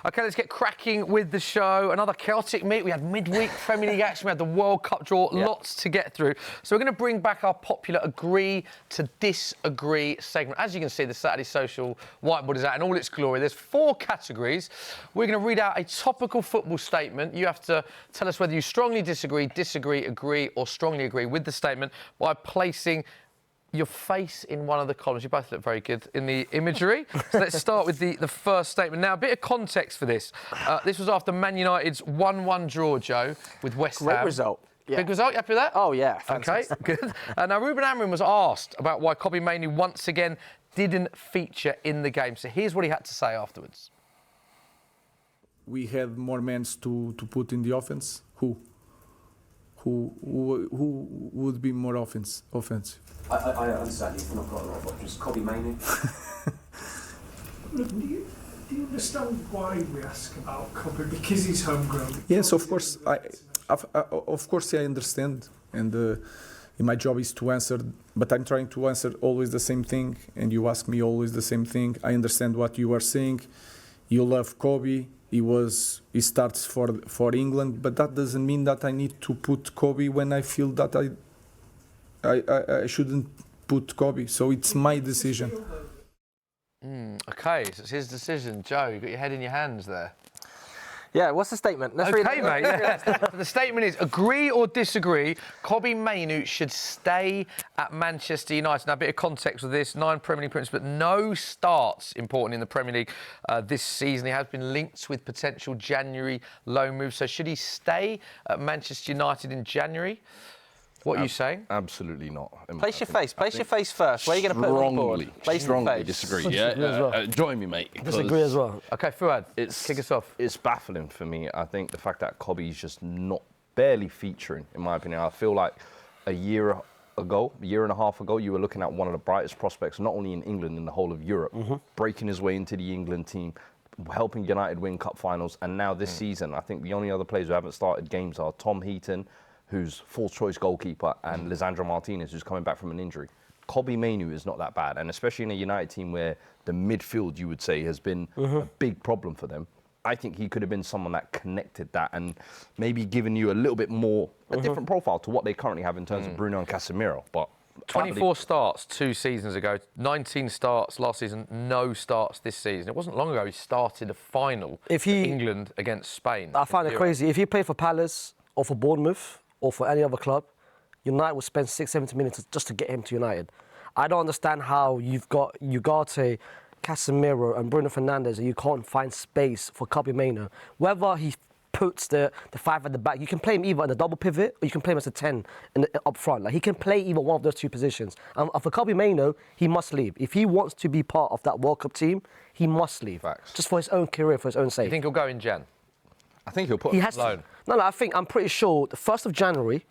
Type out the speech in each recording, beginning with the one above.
OK, let's get cracking with the show. Another chaotic meet. We had midweek Premier League action. We had the World Cup draw. Lots to get through. So we're going to bring back our popular agree to disagree segment. As you can see, the Saturday Social whiteboard is out in all its glory. There's 4 categories. We're going to read out a topical football statement. You have to tell us whether you strongly disagree, agree, or strongly agree with the statement by placing your face in one of the columns. You both look very good in the imagery. So let's start with the first statement. Now, a bit of context for this. This was after Man United's 1-1 draw, Joe, with West Ham. Great result. Yeah. Big result, you happy with that? Oh, yeah, fantastic. OK, good. Now, Ruben Amorim was asked about why Kobbie Mainoo once again didn't feature in the game. So here's what he had to say afterwards. We had more men to put in the offense. Who would be more offensive? I understand you've not got a lot of options. Kobbie Mainoo. Do you understand why we ask about Kobbie? Because he's homegrown. Yes, of course. Of course, I understand, and my job is to answer. But I'm trying to answer always the same thing, and you ask me always the same thing. I understand what you are saying. You love Kobbie. He starts for England, but that doesn't mean that I need to put Kobbie when I feel that I shouldn't put Kobbie. So it's my decision. OK, so it's his decision. Joe, you've got your head in your hands there. Yeah, what's the statement? Let's read it. Mate. Yeah. The statement is, agree or disagree, Kobbie Mainoo should stay at Manchester United. Now, a bit of context with this, 9 Premier League points, but no starts important in the Premier League this season. He has been linked with potential January loan moves. So should he stay at Manchester United in January? What are you saying? Absolutely not. Place your face. Place your face first. Where are you going to put it on the board? Place your Strongly face. disagree. Yeah, join me, mate. Disagree as well. OK, Fuad, kick us off. It's baffling for me. I think the fact that Kobbie's just not barely featuring, in my opinion. I feel like a year and a half ago, you were looking at one of the brightest prospects, not only in England, in the whole of Europe, breaking his way into the England team, helping United win cup finals. And now this season, I think the only other players who haven't started games are Tom Heaton, who's fourth choice goalkeeper, and Lisandro Martinez, who's coming back from an injury. Kobbie Mainoo is not that bad, and especially in a United team where the midfield, you would say, has been a big problem for them. I think he could have been someone that connected that and maybe given you a little bit more, a different profile to what they currently have in terms of Bruno and Casemiro. But 24 starts 2 seasons ago, 19 starts last season, no starts this season. It wasn't long ago he started a final for England against Spain. I find it crazy. If he played for Palace or for Bournemouth or for any other club, United will spend 6-70 million just to get him to United. I don't understand how you've got Ugarte, Casemiro and Bruno Fernandes and you can't find space for Kobbie Mainoo. Whether he puts the 5 at the back, you can play him either in a double pivot or you can play him as a 10 up front. Like, he can play either one of those 2 positions. And for Kobbie Mainoo, he must leave. If he wants to be part of that World Cup team, he must leave. Facts. Just for his own career, for his own sake. You think he'll go in Jan? I think he'll put He has loan. to. No, I'm pretty sure the 1st of January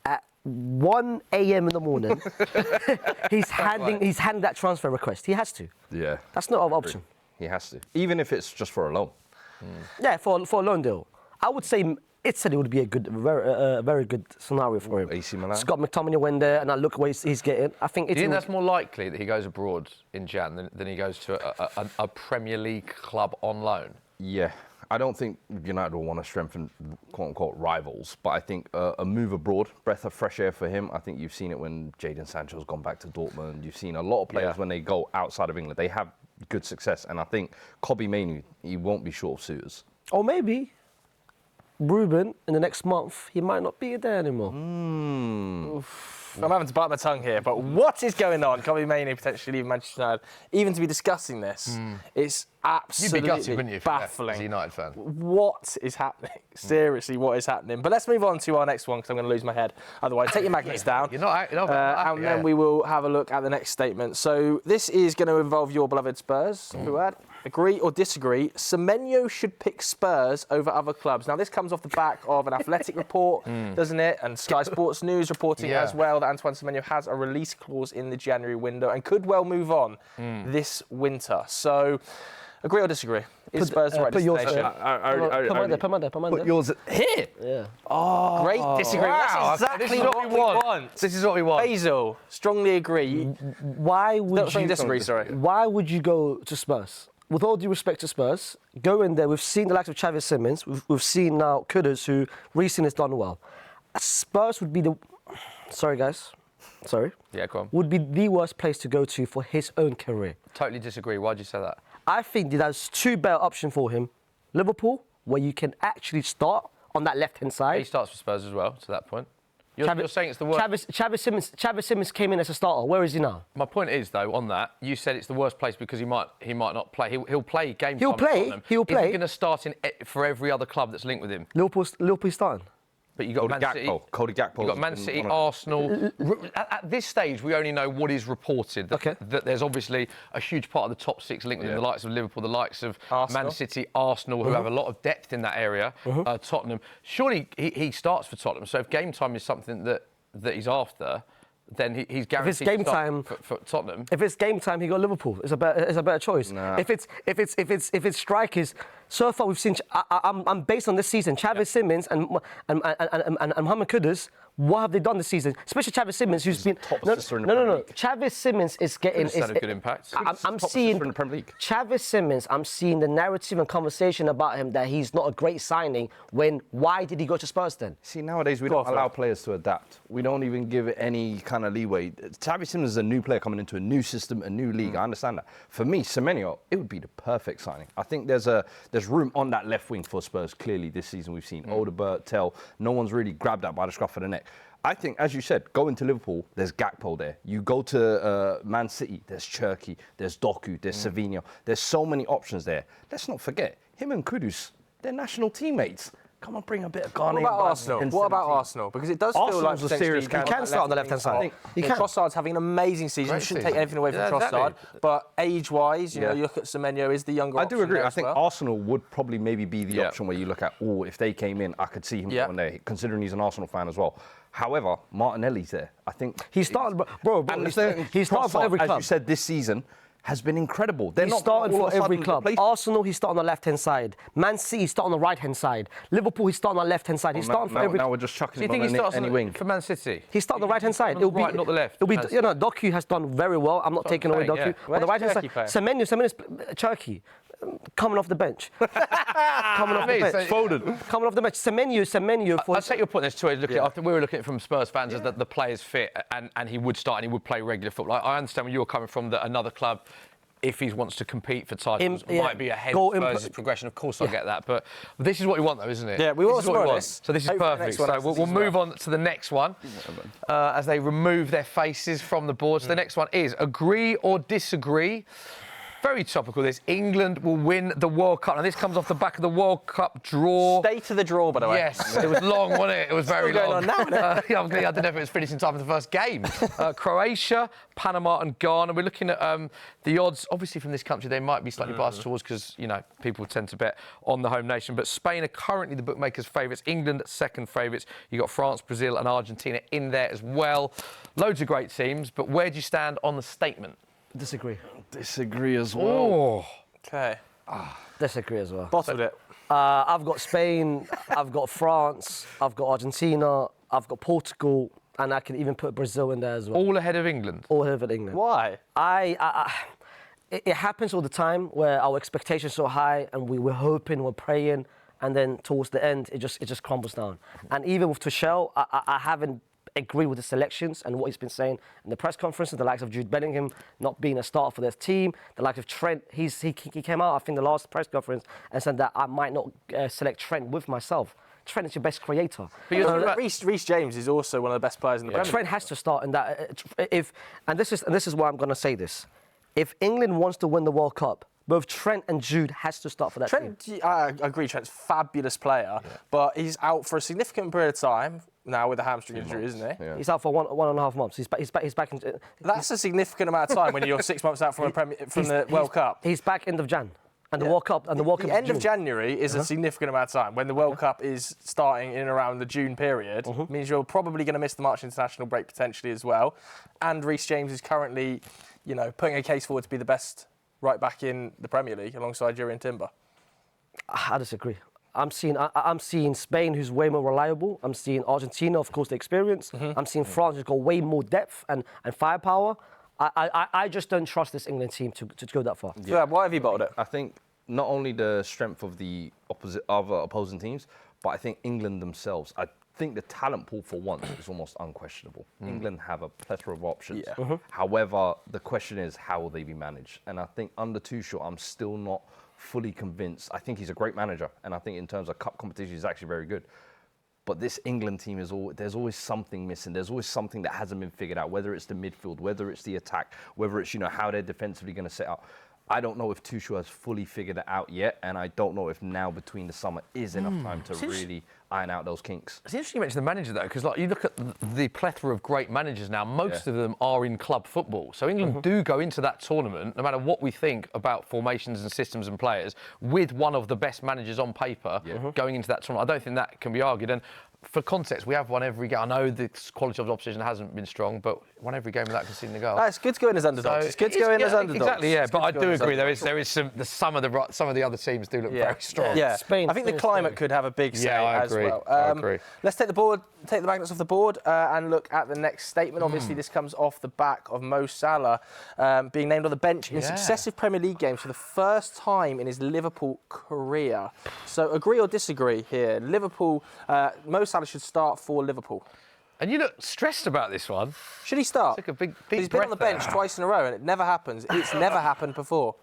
at 1 a.m. in the morning, he's handing that transfer request. He has to. Yeah. That's not an option. He has to. Even if it's just for a loan. Yeah, for a loan deal. I would say Italy would be a very good scenario for him. AC Milan. Scott McTominay went there, and I look where he's getting. I think Do you Italy. think that's more likely that he goes abroad in Jan than he goes to a Premier League club on loan? Yeah. I don't think United will want to strengthen, quote-unquote, rivals, but I think a move abroad, breath of fresh air for him. I think you've seen it when Jadon Sancho's gone back to Dortmund. You've seen a lot of players when they go outside of England, they have good success. And I think Kobbie Mainoo, he won't be short of suitors. Or maybe Ruben, in the next month, he might not be there anymore. I'm having to bite my tongue here, but what is going on? Kobbie Mainoo potentially leaving Manchester United. Even to be discussing this, it's absolutely You'd be gutted, wouldn't you, baffling. as a United fan? What is happening? Seriously, what is happening? But let's move on to our next one, because I'm going to lose my head. Otherwise, take your magnets down. You're not and then we will have a look at the next statement. So this is going to involve your beloved Spurs, Fuad. Agree or disagree, Semenyo should pick Spurs over other clubs. Now, this comes off the back of an Athletic report, doesn't it? And Sky Sports News reporting as well that Antoine Semenyo has a release clause in the January window and could well move on this winter. So, agree or disagree? Is Spurs the right destination? Put yours here. Yeah. Oh, great disagree. Wow, That's exactly this is what we want. This is what we want. Faysal, strongly agree. Why would you disagree? Sorry. Why would you go to Spurs? with all due respect to Spurs, go in there. We've seen the likes of Xavi Simons. We've seen now Kudus, who recently has done well. Spurs would be the... Sorry, guys. Sorry. Yeah, go on. Would be the worst place to go to for his own career. Totally disagree. Why'd you say that? I think there's two better options for him. Liverpool, where you can actually start on that left-hand side. He starts for Spurs as well, to that point. You're saying it's the worst... Xavi Simons came in as a starter. Where is he now? My point is, though, on that, you said it's the worst place because he might not play. He'll play game He'll time play. for Tottenham. He'll play. Is he going to start for every other club that's linked with him? Liverpool starting. But you got Man City. Cody Gakpo. You got Man City, Arsenal. At this stage, we only know what is reported. That there's obviously a huge part of the top six linked with the likes of Liverpool, the likes of Man City, Arsenal, who have a lot of depth in that area. Tottenham. Surely he starts for Tottenham. So if game time is something that he's after, then he's guaranteed to start for Tottenham. If it's game time, he got Liverpool. It's a better choice. Nah. If it's strikers, so far we've seen. I'm based on this season. Xavi Simons and Mohamed Kudus. What have they done this season? Especially Xavi Simons, who's been top assister in the Premier League. Xavi Simons is getting. Had a good impact. I'm seeing in the Premier League. Xavi Simons. I'm seeing the narrative and conversation about him that he's not a great signing. Why did he go to Spurs then? See, nowadays we don't allow players to adapt. We don't even give it any kind of leeway. Xavi Simons is a new player coming into a new system, a new league. I understand that. For me, Semenyo, it would be the perfect signing. I think there's room on that left wing for Spurs. Clearly, this season we've seen Odegaard, Tell. No one's really grabbed that by the scruff of the neck. I think, as you said, going to Liverpool, there's Gakpo there. You go to Man City, there's Cherki, there's Doku, there's Savinho. There's so many options there. Let's not forget, him and Kudus, they're national teammates. Come on, bring a bit of Ghana. What about Arsenal? What about Arsenal? Because it does feel like a serious he can start on the left-hand side. He can. Trossard's having an amazing season. Great You shouldn't season. take anything away from Trossard. Exactly. But age-wise, you know, you look at Semenyo is the younger I do option agree. there I as think well. Arsenal would probably maybe be the option where you look at, if they came in, I could see him going there, considering he's an Arsenal fan as well. However, Martinelli's there. I think He's starting, bro. He's starting for every club. As you said, this season has been incredible. He's starting for every club. Arsenal, he's starting on the left-hand side. Man City, he's starting on the right-hand side. Liverpool, he's starting on the left-hand side. He's starting for every. Now we're just chucking Do you him think he on starts any wing. for Man City? He's starting on the right-hand side. On the right, not the left. It'll be, Doku has done very well. I'm not taking away Doku. Yeah. On the right-hand side, Cherki Semenyo's Cherki. Coming off the bench. Coming off the bench. Coming off the bench. Semenyo. I take your point. There's two ways looking at it. We were looking at it from Spurs fans as the players fit and he would start and he would play regular football. I understand where you're coming from, that another club, if he wants to compete for titles, might be ahead of Spurs' progression. Of course, I get that. But this is what we want, though, isn't it? Yeah, we want this is what we want. this. So this is Hopefully perfect. the next So one we'll move on to the next one as they remove their faces from the board. So the next one is agree or disagree. Very topical, this. England will win the World Cup. And this comes off the back of the World Cup draw. State of the draw, by the way. Yes, it was long, wasn't it? It was very Still long. going on now, I don't know if it was finished in time for the first game. Croatia, Panama and Ghana. We're looking at the odds. Obviously, from this country, they might be slightly biased towards because, people tend to bet on the home nation. But Spain are currently the bookmakers' favourites. England, second favourites. You've got France, Brazil and Argentina in there as well. Loads of great teams. But where do you stand on the statement? Disagree. Disagree as well. Oh. Okay. Disagree as well. Bottled it. I've got Spain, I've got France, I've got Argentina, I've got Portugal, and I can even put Brazil in there as well. All ahead of England? All ahead of England. Why? It happens all the time where our expectations are so high and we're hoping, we're praying, and then towards the end, it just crumbles down. And even with Tuchel, I haven't agree with the selections and what he's been saying in the press conferences, the likes of Jude Bellingham not being a starter for their team, the likes of Trent. He came out, I think, the last press conference and said that I might not select Trent with myself. Trent is your best creator. Reece James is also one of the best players in the Premier League. Trent has to start in that. And this is why I'm going to say this. If England wants to win the World Cup, both Trent and Jude has to start for that team. I agree, Trent's a fabulous player, but he's out for a significant period of time now with a hamstring injury, isn't he? Yeah. He's out for one and a half months. He's back in. That's a significant amount of time when you're 6 months out from the World Cup. He's back end of Jan. And the World Cup, the end of January is a significant amount of time. When the World Cup is starting in and around the June period, means you're probably going to miss the March international break potentially as well. And Reece James is currently, putting a case forward to be the best right back in the Premier League alongside Jurriën Timber. I disagree. I'm seeing Spain, who's way more reliable. I'm seeing Argentina, of course, the experience. I'm seeing France, who's got way more depth and firepower. I just don't trust this England team to go that far. Yeah. Why have you bottled it? I think not only the strength of the other opposing teams, but I think England themselves. I think the talent pool for once is almost unquestionable. England have a plethora of options. Yeah. However, the question is how will they be managed? And I think under Tuchel, I'm still not fully convinced. I think he's a great manager, and I think in terms of cup competition, he's actually very good. But this England team there's always something missing. There's always something that hasn't been figured out, whether it's the midfield, whether it's the attack, whether it's, how they're defensively going to set up. I don't know if Tuchel has fully figured it out yet, and I don't know if now between the summer is enough time to really iron out those kinks. It's interesting you mention the manager, though, because you look at the plethora of great managers now, most of them are in club football. So England do go into that tournament, no matter what we think about formations and systems and players, with one of the best managers on paper going into that tournament. I don't think that can be argued. And for context, we have won every game. I know the quality of the opposition hasn't been strong, but won every game without conceding a goal. It's good to go in as underdogs. It's good to go in as underdogs. Exactly, yeah. But I do agree there is some of the other teams do look very strong. Yeah, Spain, I think the climate could have a big say I as agree. well. I agree. Let's take the magnets off the board and look at the next statement. Obviously, this comes off the back of Mo Salah being named on the bench in successive Premier League games for the first time in his Liverpool career. So agree or disagree here? Liverpool, Mo Salah should start for Liverpool. And you look stressed about this one. Should he start? Took a big He's been on the bench twice in a row and it never happens. It's never happened before.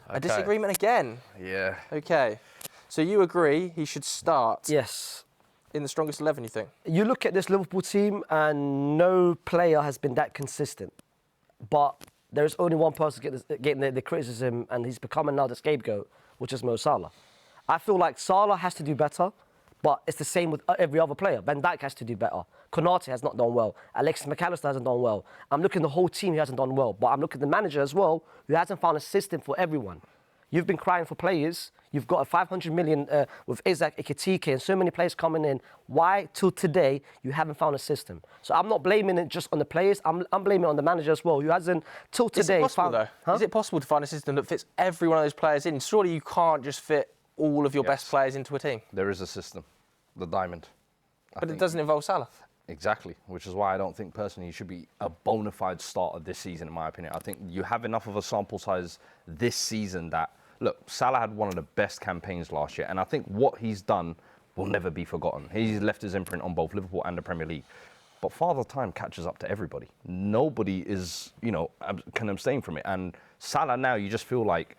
A disagreement again? Yeah. Okay. So you agree he should start Yes. in the strongest 11, you think? You look at this Liverpool team and no player has been that consistent. But there's only one person getting the criticism and he's becoming now the scapegoat, which is Mo Salah. I feel like Salah has to do better, but it's the same with every other player. Van Dijk has to do better. Konate has not done well. Alexis McAllister hasn't done well. I'm looking at the whole team who hasn't done well, but I'm looking at the manager as well, who hasn't found a system for everyone. You've been crying for players. You've got a 500 million with Isaac Ekitike and so many players coming in. Why, till today, you haven't found a system? So I'm not blaming it just on the players. I'm blaming it on the manager as well, who hasn't, till today... Is it possible, though? Huh? Is it possible to find a system that fits every one of those players in? Surely you can't just fit all of your best players into a team. There is a system, the diamond. But it doesn't involve Salah. Exactly, which is why I don't think personally he should be a bona fide starter this season, in my opinion. I think you have enough of a sample size this season that, look, Salah had one of the best campaigns last year, and I think what he's done will never be forgotten. He's left his imprint on both Liverpool and the Premier League. But Father Time catches up to everybody. Nobody is, can abstain from it. And Salah now, you just feel like,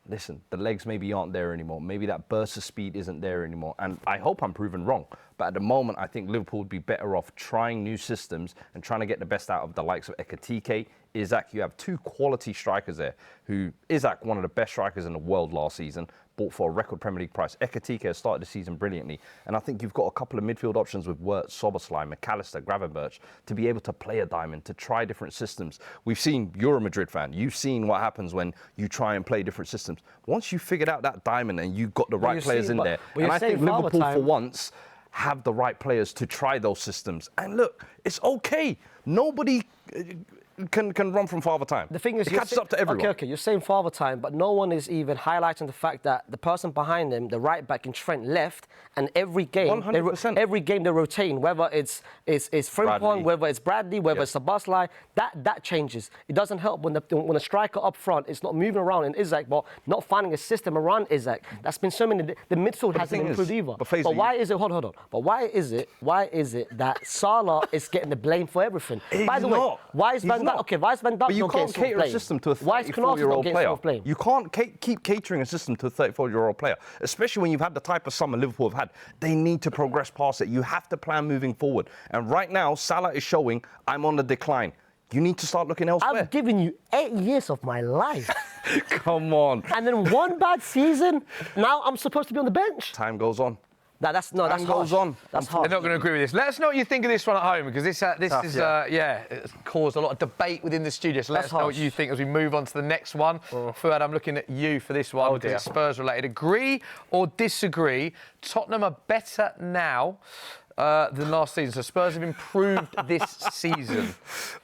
listen, the legs maybe aren't there anymore. Maybe that burst of speed isn't there anymore. And I hope I'm proven wrong. But at the moment, I think Liverpool would be better off trying new systems and trying to get the best out of the likes of Ekitike, Isaac. You have two quality strikers there Isaac, one of the best strikers in the world last season, bought for a record Premier League price. Ekitike has started the season brilliantly. And I think you've got a couple of midfield options with Wirtz, Szoboszlai, McAllister, Gravenberch to be able to play a diamond, to try different systems. We've seen, you're a Madrid fan, you've seen what happens when you try and play different systems. Once you've figured out that diamond and you've got the right players in there, and I think Liverpool for once have the right players to try those systems. And look, it's okay. Nobody can run from Father Time. The thing is, it catches up to everyone. Okay, you're saying Father Time, but no one is even highlighting the fact that the person behind him, the right back in Trent, left, and every game, 100%. every game they're rotating, whether it's Frimpong, whether it's Bradley, whether it's Szoboszlai, that changes. It doesn't help when a striker up front is not moving around in Isaac, but not finding a system around Isaac. That's been so many. The midfield hasn't improved either. But why is it? Hold on. But why is it that Salah is getting the blame for everything? By the way, why is Van Dijk? Okay, why is Van Dijk But you can't cater a system to a 34-year-old player. You can't keep catering a system to a 34-year-old player, especially when you've had the type of summer Liverpool have had. They need to progress past it. You have to plan moving forward. And right now, Salah is showing, I'm on the decline. You need to start looking elsewhere. I've given you 8 years of my life. Come on. And then one bad season, now I'm supposed to be on the bench. Time goes on. That's goes on. That's hard. They're not going to agree with this. Let us know what you think of this one at home, because it's caused a lot of debate within the studio. So let us know what you think as we move on to the next one. Fuad, I'm looking at you for this one because it's Spurs related. Agree or disagree? Tottenham are better now than last season. So Spurs have improved this season.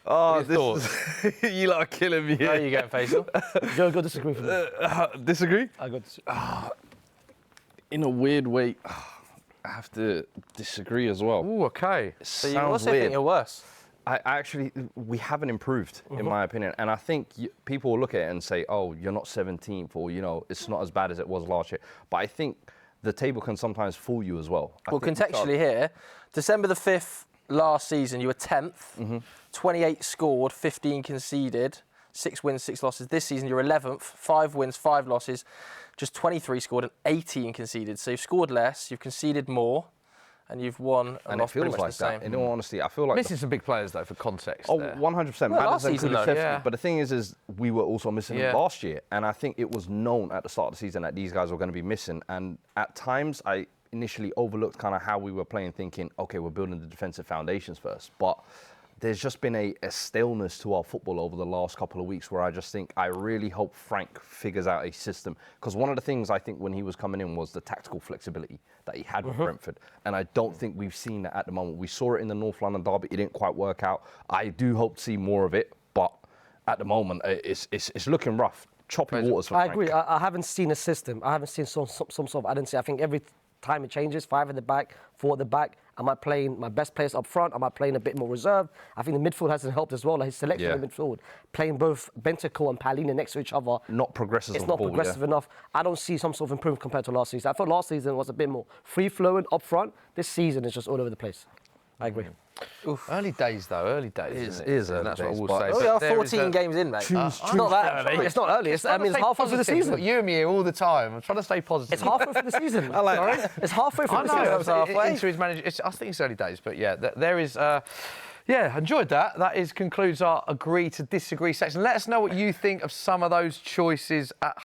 Oh, you lot are killing me. There you go, Faysal. Go disagree for me. Disagree? I got disagree. In a weird way, I have to disagree as well. Ooh, okay. So you also think you're worse? We haven't improved, in my opinion. And I think people will look at it and say, oh, you're not 17th, or, it's not as bad as it was last year. But I think the table can sometimes fool you as well. Well, contextually here, December the 5th last season, you were 10th, 28 scored, 15 conceded, 6 wins, 6 losses. This season, you're 11th, 5 wins, 5 losses, just 23 scored and 18 conceded. So you've scored less, you've conceded more, and you've won and lost pretty much the same. In all honesty, I feel like Missing some big players, though, for context. Oh, there. 100%. Well, last season, though. Yeah. But the thing is we were also missing them last year. And I think it was known at the start of the season that these guys were going to be missing. And at times, I initially overlooked kind of how we were playing, thinking, OK, we're building the defensive foundations first. But there's just been a staleness to our football over the last couple of weeks where I just think I really hope Frank figures out a system. Because one of the things I think when he was coming in was the tactical flexibility that he had with Brentford. And I don't think we've seen that at the moment. We saw it in the North London derby. It didn't quite work out. I do hope to see more of it. But at the moment, it's looking rough. Choppy waters for Frank. I agree. I haven't seen a system. I haven't seen some sort of identity. I think every time it changes, 5 at the back, 4 at the back. Am I playing my best players up front? Am I playing a bit more reserved? I think the midfield hasn't helped as well. Like his selection in the midfield, playing both Bentancur and Palhinha next to each other. Not progressive. It's not progressive enough. I don't see some sort of improvement compared to last season. I thought last season was a bit more free-flowing up front. This season is just all over the place. I agree. Early days, though. Early days. It isn't is And early that's what I days, will but- say. We are There is 14 games in, mate. It's not that early. It's not early. It's halfway through the season. You and me here all the time. I'm trying to stay positive. It's halfway through the season. Sorry? It's halfway through I the know. season. It's halfway. Into his manager. I think it's early days, but yeah, there is. Enjoyed that. That concludes our agree to disagree section. Let us know what you think of some of those choices at